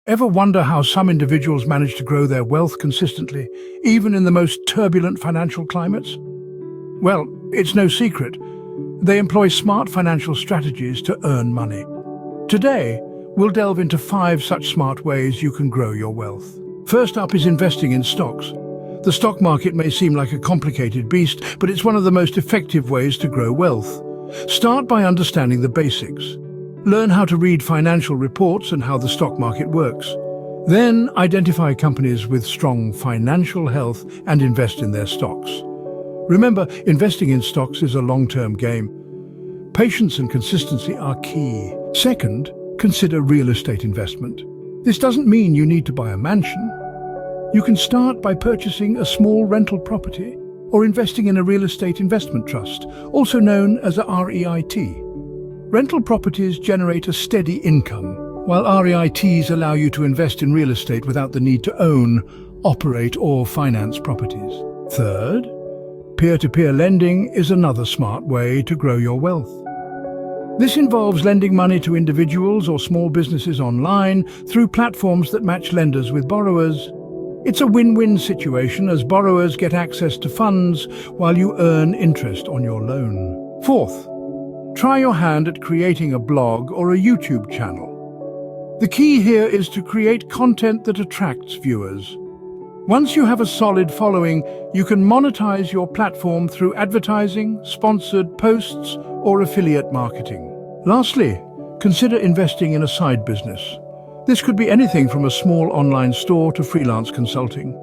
Ever wonder how some individuals manage to grow their wealth consistently, even in the most turbulent financial climates? Well, it's no secret. They employ smart financial strategies to earn money. Today, we'll delve into 5 such smart ways you can grow your wealth. First up is investing in stocks. The stock market may seem like a complicated beast, but it's one of the most effective ways to grow wealth. Start by understanding the basics. Learn how to read financial reports and how the stock market works. Then identify companies with strong financial health and invest in their stocks. Remember, investing in stocks is a long-term game. Patience and consistency are key. Second, consider real estate investment. This doesn't mean you need to buy a mansion. You can start by purchasing a small rental property or investing in a real estate investment trust, also known as a REIT. Rental properties generate a steady income, while REITs allow you to invest in real estate without the need to own, operate, or finance properties. Third, peer-to-peer lending is another smart way to grow your wealth. This involves lending money to individuals or small businesses online through platforms that match lenders with borrowers. It's a win-win situation as borrowers get access to funds while you earn interest on your loan. Fourth, try your hand at creating a blog or a YouTube channel. The key here is to create content that attracts viewers. Once you have a solid following, you can monetize your platform through advertising, sponsored posts, or affiliate marketing. Lastly, consider investing in a side business. This could be anything from a small online store to freelance consulting.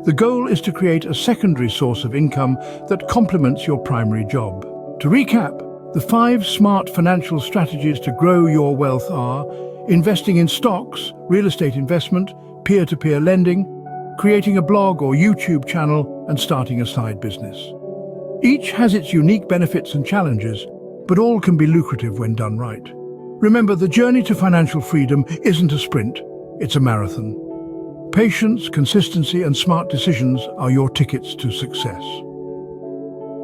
The goal is to create a secondary source of income that complements your primary job. To recap, the 5 smart financial strategies to grow your wealth are investing in stocks, real estate investment, peer-to-peer lending, creating a blog or YouTube channel, and starting a side business. Each has its unique benefits and challenges, but all can be lucrative when done right. Remember, the journey to financial freedom isn't a sprint, it's a marathon. Patience, consistency, and smart decisions are your tickets to success.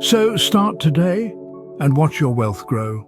So start today and watch your wealth grow.